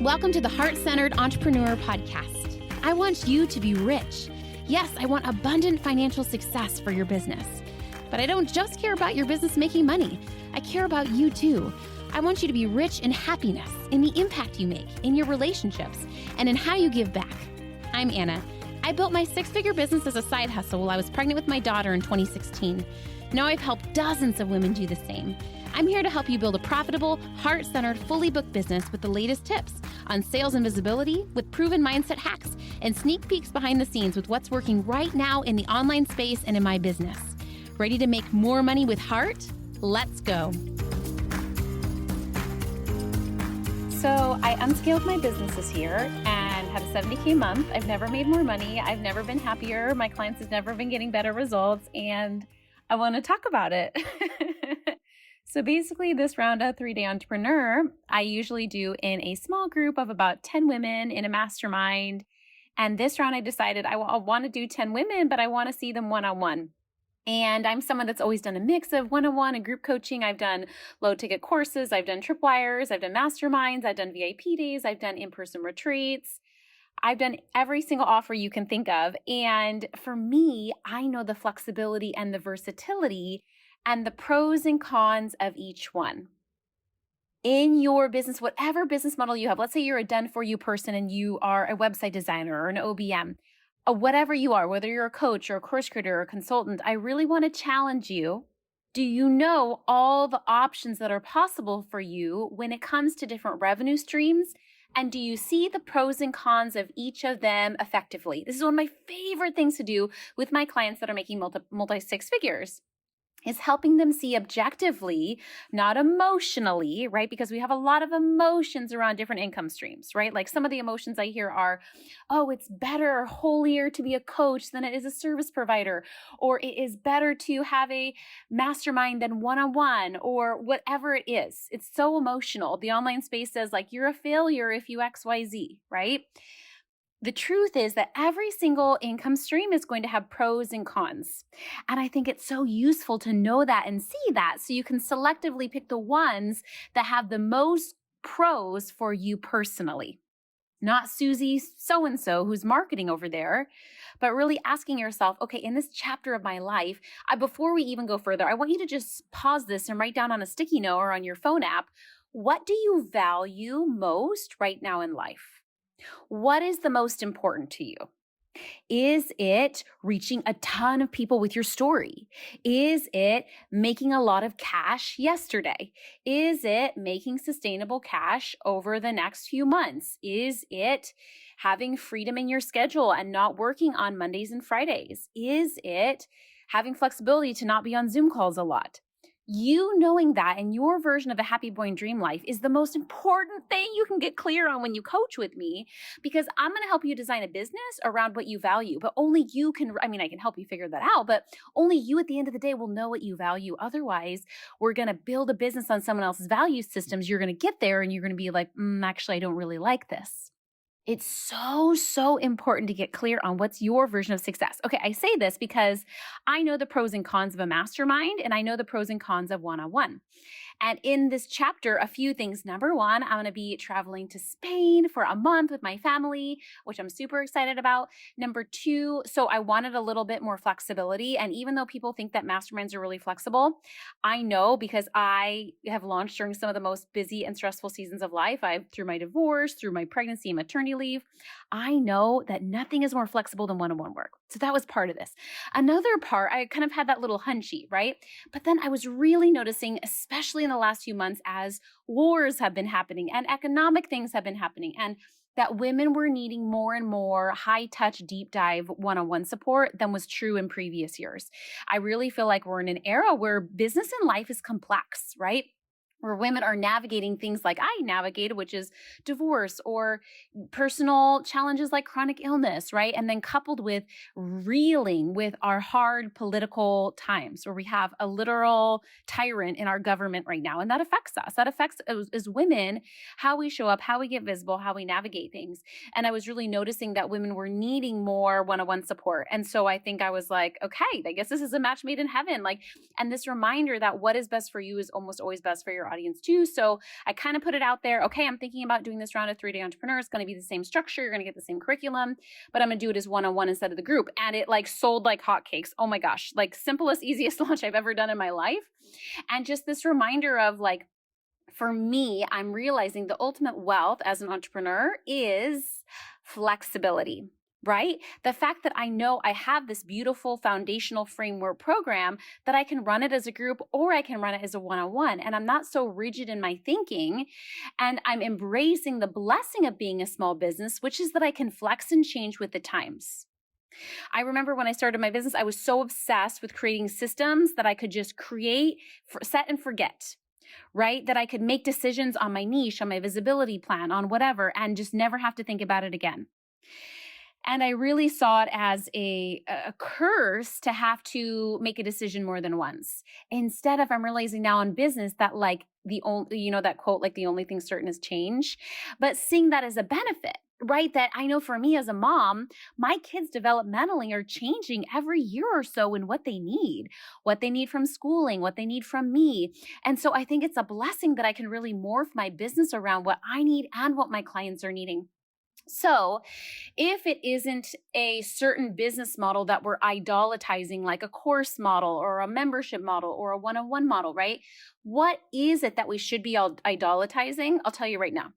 Welcome to the Heart-Centered Entrepreneur Podcast. I want you to be rich. Yes, I want abundant financial success for your business. But I don't just care about your business making money. I care about you too. I want you to be rich in happiness, in the impact you make, in your relationships, and in how you give back. I'm Anna. I built my six-figure business as a side hustle while I was pregnant with my daughter in 2016. Now I've helped dozens of women do the same. I'm here to help you build a profitable, heart-centered, fully booked business with the latest tips on sales and visibility, with proven mindset hacks, and sneak peeks behind the scenes with what's working right now in the online space and in my business. Ready to make more money with heart? Let's go. So I unscaled my business this year and had a 70K month. I've never made more money. I've never been happier. My clients have never been getting better results, and I want to talk about it. So basically, this round of 3-Day Entrepreneur, I usually do in a small group of about 10 women in a mastermind. And this round, I decided I want to do 10 women, but I want to see them one-on-one. And I'm someone that's always done a mix of one-on-one and group coaching. I've done low-ticket courses. I've done tripwires. I've done masterminds. I've done VIP days. I've done in-person retreats. I've done every single offer you can think of. And for me, I know the flexibility and the versatility and the pros and cons of each one. In your business, whatever business model you have, let's say you're a done-for-you person and you are a website designer or an OBM, whatever you are, whether you're a coach or a course creator or a consultant, I really want to challenge you. Do you know all the options that are possible for you when it comes to different revenue streams? And do you see the pros and cons of each of them effectively? This is one of my favorite things to do with my clients that are making multi-six figures, is helping them see objectively, not emotionally, right? Because we have a lot of emotions around different income streams, right? Like some of the emotions I hear are, oh, it's better or holier to be a coach than it is a service provider, or it is better to have a mastermind than one-on-one, or whatever it is. It's so emotional. The online space says like, you're a failure if you XYZ, right? The truth is that every single income stream is going to have pros and cons. And I think it's so useful to know that and see that so you can selectively pick the ones that have the most pros for you personally. Not Susie so-and-so who's marketing over there, but really asking yourself, okay, in this chapter of my life, before we even go further, I want you to just pause this and write down on a sticky note or on your phone app, what do you value most right now in life? What is the most important to you? Is it reaching a ton of people with your story? Is it making a lot of cash yesterday? Is it making sustainable cash over the next few months? Is it having freedom in your schedule and not working on Mondays and Fridays? Is it having flexibility to not be on Zoom calls a lot? You knowing that in your version of a happy boy and dream life is the most important thing you can get clear on when you coach with me, because I'm going to help you design a business around what you value, but only you can, I can help you figure that out, but only you at the end of the day will know what you value. Otherwise, we're going to build a business on someone else's value systems. You're going to get there and you're going to be like, actually, I don't really like this. It's so important to get clear on what's your version of success. Okay, I say this because I know the pros and cons of a mastermind, and I know the pros and cons of one-on-one. And in this chapter, a few things. Number one, I'm going to be traveling to Spain for a month with my family, which I'm super excited about. Number two, so I wanted a little bit more flexibility. And even though people think that masterminds are really flexible, I know because I have launched during some of the most busy and stressful seasons of life. Through my divorce, through my pregnancy and maternity leave, I know that nothing is more flexible than one-on-one work. So that was part of this. Another part, I kind of had that little hunchy, right? But then I was really noticing, especially in the last few months, as wars have been happening and economic things have been happening, and that women were needing more and more high-touch, deep dive one-on-one support than was true in previous years. I really feel like we're in an era where business and life is complex, right? Where women are navigating things like I navigated, which is divorce or personal challenges like chronic illness, right? And then coupled with reeling with our hard political times where we have a literal tyrant in our government right now. And that affects us. That affects as women, how we show up, how we get visible, how we navigate things. And I was really noticing that women were needing more one-on-one support. And so I think I was like, okay, I guess this is a match made in heaven. And this reminder that what is best for you is almost always best for your audience too. So I kind of put it out there. Okay, I'm thinking about doing this round of 3-day entrepreneur. It's going to be the same structure. You're going to get the same curriculum, but I'm going to do it as one-on-one instead of the group. And it like sold like hotcakes. Oh my gosh, like simplest, easiest launch I've ever done in my life. And just this reminder of like, for me, I'm realizing the ultimate wealth as an entrepreneur is flexibility, right? The fact that I know I have this beautiful foundational framework program that I can run it as a group or I can run it as a one-on-one. And I'm not so rigid in my thinking. And I'm embracing the blessing of being a small business, which is that I can flex and change with the times. I remember when I started my business, I was so obsessed with creating systems that I could just create, set and forget, right? That I could make decisions on my niche, on my visibility plan, on whatever, and just never have to think about it again. And I really saw it as a curse to have to make a decision more than once. Instead of, I'm realizing now in business that like the only, that quote, like the only thing certain is change, but seeing that as a benefit, right? That I know for me as a mom, my kids developmentally are changing every year or so in what they need from schooling, what they need from me. And so I think it's a blessing that I can really morph my business around what I need and what my clients are needing. So, if it isn't a certain business model that we're idolatizing, like a course model or a membership model or a one-on-one model, right? What is it that we should be idolatizing? I'll tell you right now.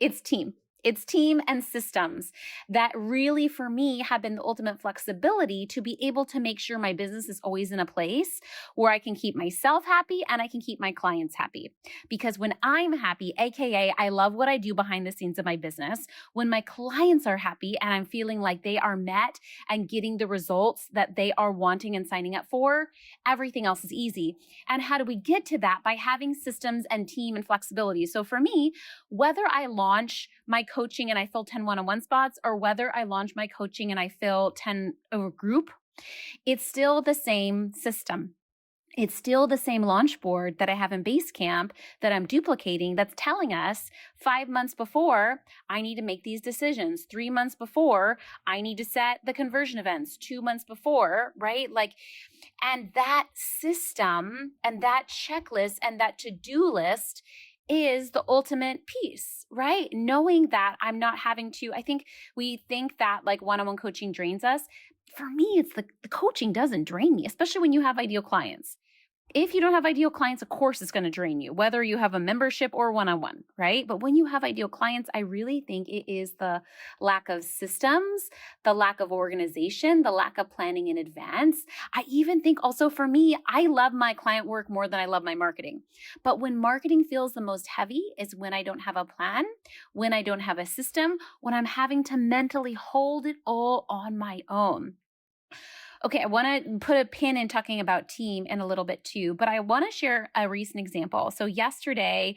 It's team. It's team and systems that really, for me, have been the ultimate flexibility to be able to make sure my business is always in a place where I can keep myself happy and I can keep my clients happy. Because when I'm happy, AKA, I love what I do behind the scenes of my business, when my clients are happy and I'm feeling like they are met and getting the results that they are wanting and signing up for, everything else is easy. And how do we get to that? By having systems and team and flexibility. So for me, whether I launch my coaching and I fill 10 one-on-one spots, or whether I launch my coaching and I fill 10 of a group, it's still the same system. It's still the same launch board that I have in Basecamp that I'm duplicating that's telling us 5 months before, I need to make these decisions. 3 months before, I need to set the conversion events. 2 months before, right? Like, and that system and that checklist and that to-do list is the ultimate piece, right? Knowing that I'm not having to, I think we think that like one-on-one coaching drains us. For me, it's the coaching doesn't drain me, especially when you have ideal clients. If you don't have ideal clients, of course it's going to drain you, whether you have a membership or one-on-one, right? But when you have ideal clients, I really think it is the lack of systems, the lack of organization, the lack of planning in advance. I even think also for me, I love my client work more than I love my marketing. But when marketing feels the most heavy is when I don't have a plan, when I don't have a system, when I'm having to mentally hold it all on my own. Okay, I want to put a pin in talking about team in a little bit too, but I want to share a recent example. So yesterday,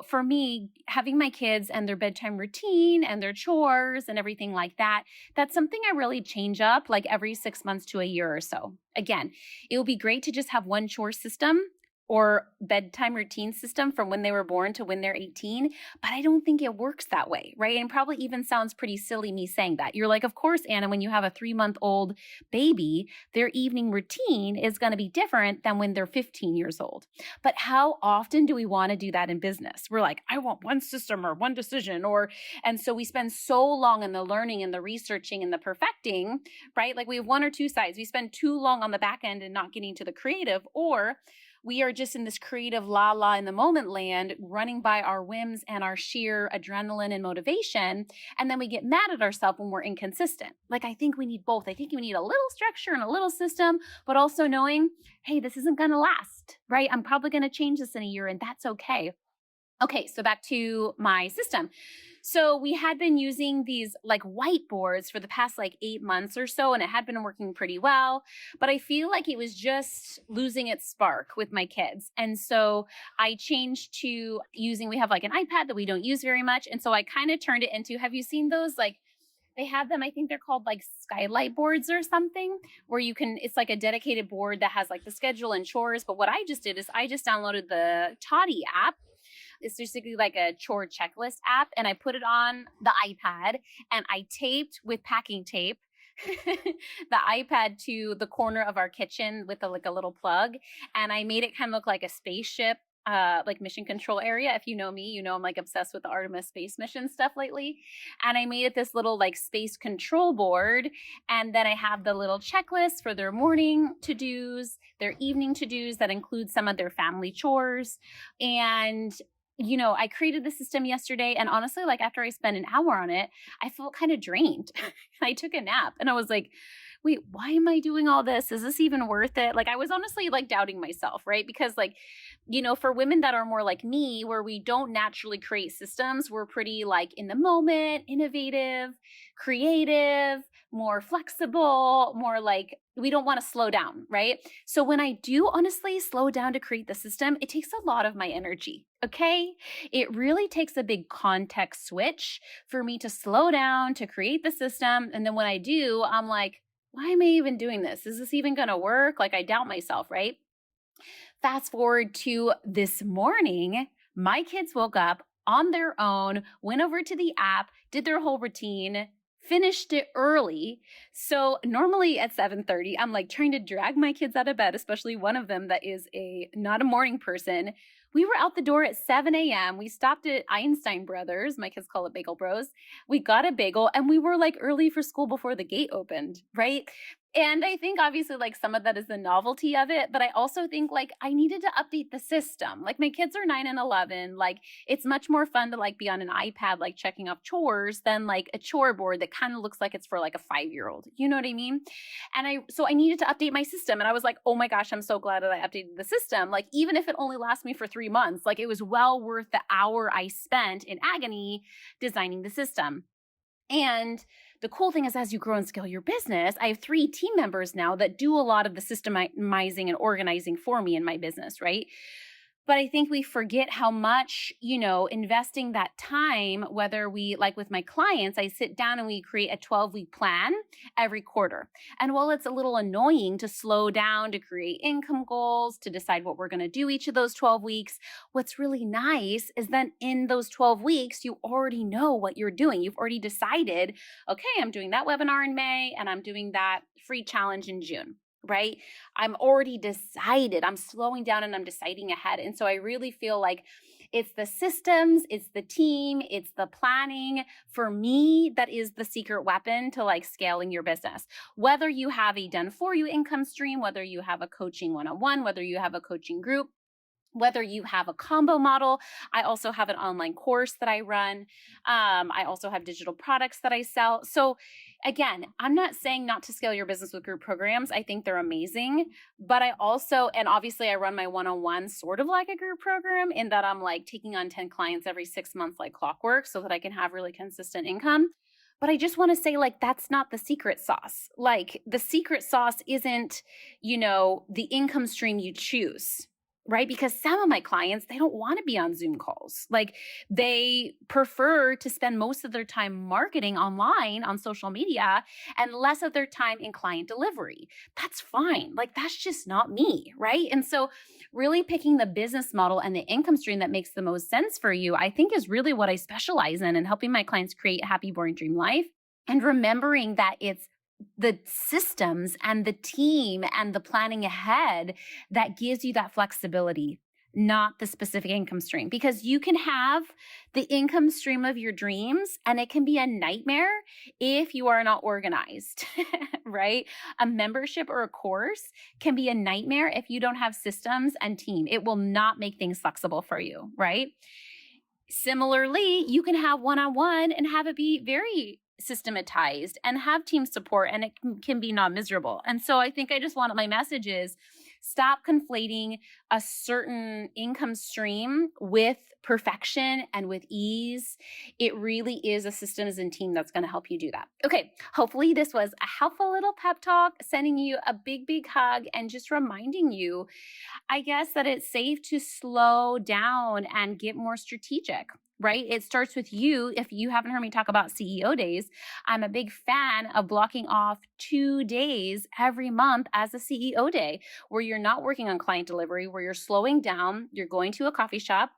for me, having my kids and their bedtime routine and their chores and everything like that, that's something I really change up like every 6 months to a year or so. Again, it would be great to just have one chore system or bedtime routine system from when they were born to when they're 18, but I don't think it works that way, right? And probably even sounds pretty silly me saying that. You're like, of course, Anna, when you have a 3-month-old baby, their evening routine is going to be different than when they're 15 years old. But how often do we want to do that in business? We're like, I want one system or one decision, and so we spend so long in the learning and the researching and the perfecting, right? Like we have one or two sides. We spend too long on the back end and not getting to the creative, or we are just in this creative la in the moment land, running by our whims and our sheer adrenaline and motivation. And then we get mad at ourselves when we're inconsistent. Like, I think we need both. I think we need a little structure and a little system, but also knowing, hey, this isn't going to last, right? I'm probably going to change this in a year, and that's okay. Okay, so back to my system. So we had been using these like whiteboards for the past like 8 months or so, and it had been working pretty well, but I feel like it was just losing its spark with my kids. And so I changed to we have like an iPad that we don't use very much. And so I kind of turned it into, have you seen those? Like they have them, I think they're called like skylight boards or something, where it's like a dedicated board that has like the schedule and chores. But what I just did is I just downloaded the Toddy app. It's basically like a chore checklist app. And I put it on the iPad and I taped with packing tape the iPad to the corner of our kitchen with like a little plug. And I made it kind of look like a spaceship like mission control area. If you know me, you know I'm like obsessed with the Artemis space mission stuff lately. And I made it this little like space control board. And then I have the little checklist for their morning to-dos, their evening to-dos that include some of their family chores. And I created the system yesterday. And honestly, like after I spent an hour on it, I felt kind of drained. I took a nap and I was like, wait, why am I doing all this? Is this even worth it? Like I was honestly like doubting myself, right? Because like, for women that are more like me, where we don't naturally create systems, we're pretty like in the moment, innovative, creative, more flexible, more like we don't want to slow down, right? So when I do honestly slow down to create the system, it takes a lot of my energy. Okay. It really takes a big context switch for me to slow down to create the system. And then when I do, I'm like, why am I even doing this? Is this even going to work? Like I doubt myself, right? Fast forward to this morning, my kids woke up on their own, went over to the app, did their whole routine, finished it early. So normally at 7:30, I'm like trying to drag my kids out of bed, especially one of them that is a not a morning person. We were out the door at 7 a.m. We stopped at Einstein Brothers. My kids call it Bagel Bros. We got a bagel and we were like early for school before the gate opened, right? And I think obviously like some of that is the novelty of it, but I also think like I needed to update the system. Like my kids are 9 and 11. Like it's much more fun to like be on an iPad like checking off chores than like a chore board that kind of looks like it's for like a 5-year-old. You know what I mean? And I needed to update my system and I was like, "Oh my gosh, I'm so glad that I updated the system." Like even if it only lasts me for 3 months, like it was well worth the hour I spent in agony designing the system. And the cool thing is, as you grow and scale your business, I have 3 team members now that do a lot of the systemizing and organizing for me in my business, right? But I think we forget how much, investing that time, whether we like with my clients, I sit down and we create a 12-week plan every quarter. And while it's a little annoying to slow down, to create income goals, to decide what we're going to do each of those 12 weeks, what's really nice is then in those 12 weeks, you already know what you're doing. You've already decided, okay, I'm doing that webinar in May and I'm doing that free challenge in June. Right? I'm already decided. I'm slowing down and I'm deciding ahead. And so I really feel like it's the systems, it's the team, it's the planning for me that is the secret weapon to like scaling your business. Whether you have a done for you income stream, whether you have a coaching one-on-one, whether you have a coaching group, whether you have a combo model. I also have an online course that I run. I also have digital products that I sell. So again, I'm not saying not to scale your business with group programs. I think they're amazing. But I also, and obviously I run my one-on-one sort of like a group program in that I'm like taking on 10 clients every 6 months like clockwork so that I can have really consistent income. But I just want to say, like, that's not the secret sauce. Like, the secret sauce isn't, the income stream you choose, right? Because some of my clients, they don't want to be on Zoom calls. Like they prefer to spend most of their time marketing online on social media and less of their time in client delivery. That's fine. Like that's just not me, right? And so really picking the business model and the income stream that makes the most sense for you, I think is really what I specialize in and helping my clients create a happy, boring dream life. And remembering that it's the systems and the team and the planning ahead that gives you that flexibility, not the specific income stream. Because you can have the income stream of your dreams and it can be a nightmare if you are not organized, right? A membership or a course can be a nightmare if you don't have systems and team. It will not make things flexible for you, right? Similarly, you can have one-on-one and have it be very systematized and have team support and it can be not miserable. And so I think I just want my message is stop conflating a certain income stream with perfection and with ease. It really is a systems and team that's going to help you do that. Okay, hopefully this was a helpful little pep talk, sending you a big, big hug and just reminding you, I guess, that it's safe to slow down and get more strategic, right? It starts with you. If you haven't heard me talk about CEO days, I'm a big fan of blocking off 2 days every month as a CEO day where you're not working on client delivery, where you're slowing down, you're going to a coffee shop.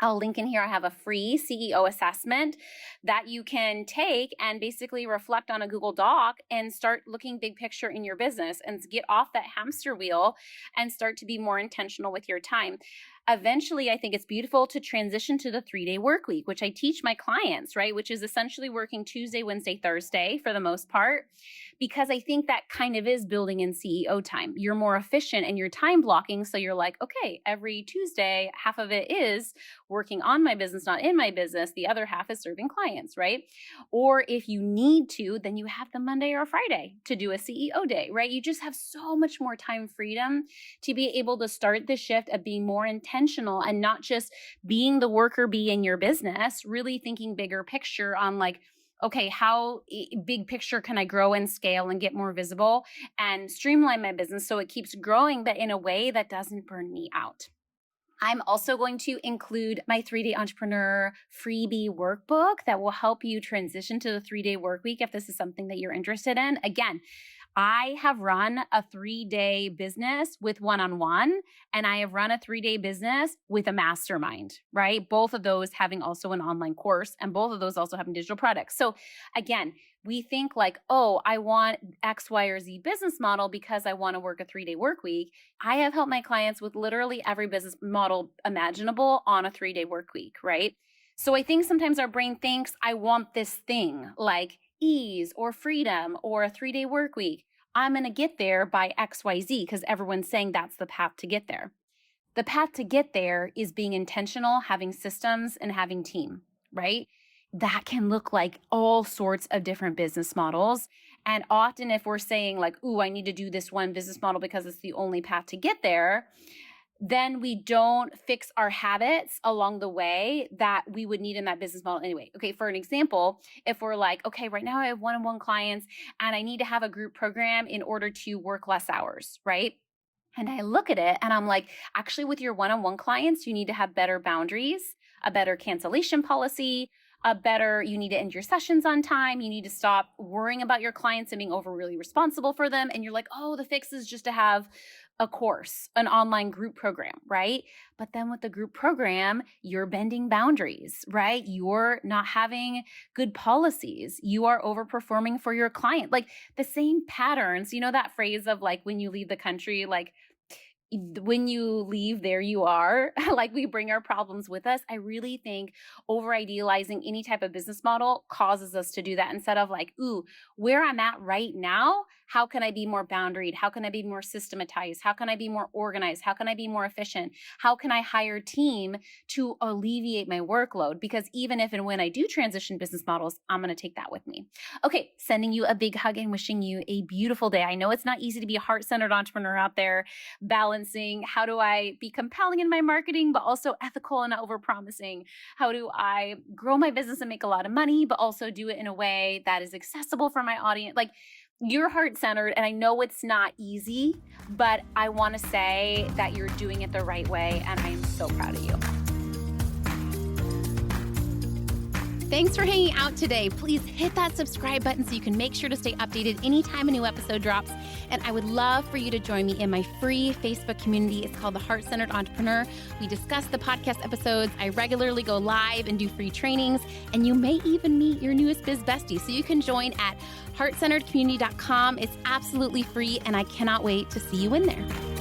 I'll link in here. I have a free CEO assessment that you can take and basically reflect on a Google Doc and start looking big picture in your business and get off that hamster wheel and start to be more intentional with your time. Eventually, I think it's beautiful to transition to the 3-day work week, which I teach my clients, right? Which is essentially working Tuesday, Wednesday, Thursday for the most part, because I think that kind of is building in CEO time. You're more efficient in your time blocking. So you're like, okay, every Tuesday, half of it is working on my business, not in my business. The other half is serving clients, right? Or if you need to, then you have the Monday or Friday to do a CEO day, right? You just have so much more time freedom to be able to start the shift of being more intentional and not just being the worker bee in your business, really thinking bigger picture on like, okay, how big picture can I grow and scale and get more visible and streamline my business so it keeps growing, but in a way that doesn't burn me out. I'm also going to include my 3-day entrepreneur freebie workbook that will help you transition to the 3-day work week if this is something that you're interested in. Again, I have run a 3-day business with one-on-one, and I have run a 3-day business with a mastermind, right? Both of those having also an online course, and both of those also having digital products. So again, we think like, oh, I want X, Y, or Z business model because I want to work a 3-day work week. I have helped my clients with literally every business model imaginable on a 3-day work week, right? So I think sometimes our brain thinks, I want this thing like ease or freedom or a 3-day work week. I'm going to get there by XYZ because everyone's saying that's the path to get there. The path to get there is being intentional, having systems, and having team, right? That can look like all sorts of different business models. And often if we're saying like, ooh, I need to do this one business model because it's the only path to get there, then we don't fix our habits along the way that we would need in that business model anyway. Okay, for an example, if we're like, okay, right now I have one-on-one clients and I need to have a group program in order to work less hours, right? And I look at it and I'm like, actually, with your one-on-one clients, you need to have better boundaries, a better cancellation policy, you need to end your sessions on time. You need to stop worrying about your clients and being really responsible for them. And you're like, oh, the fix is just to have a course, an online group program, right? But then with the group program, you're bending boundaries, right? You're not having good policies. You are overperforming for your client. Like the same patterns, you know, that phrase of like, when you leave the country, like when you leave, there you are. Like we bring our problems with us. I really think over idealizing any type of business model causes us to do that instead of like, ooh, where I'm at right now, how can I be more boundaried? How can I be more systematized? How can I be more organized? How can I be more efficient? How can I hire team to alleviate my workload? Because even if and when I do transition business models, I'm going to take that with me. Okay, sending you a big hug and wishing you a beautiful day. I know it's not easy to be a heart-centered entrepreneur out there, balancing how do I be compelling in my marketing, but also ethical and not overpromising? How do I grow my business and make a lot of money, but also do it in a way that is accessible for my audience? Like you're heart-centered, and I know it's not easy, but I want to say that you're doing it the right way, and I am so proud of you. Thanks for hanging out today. Please hit that subscribe button so you can make sure to stay updated anytime a new episode drops. And I would love for you to join me in my free Facebook community. It's called The Heart-Centered Entrepreneur. We discuss the podcast episodes. I regularly go live and do free trainings. And you may even meet your newest biz bestie. So you can join at heartcenteredcommunity.com. It's absolutely free, and I cannot wait to see you in there.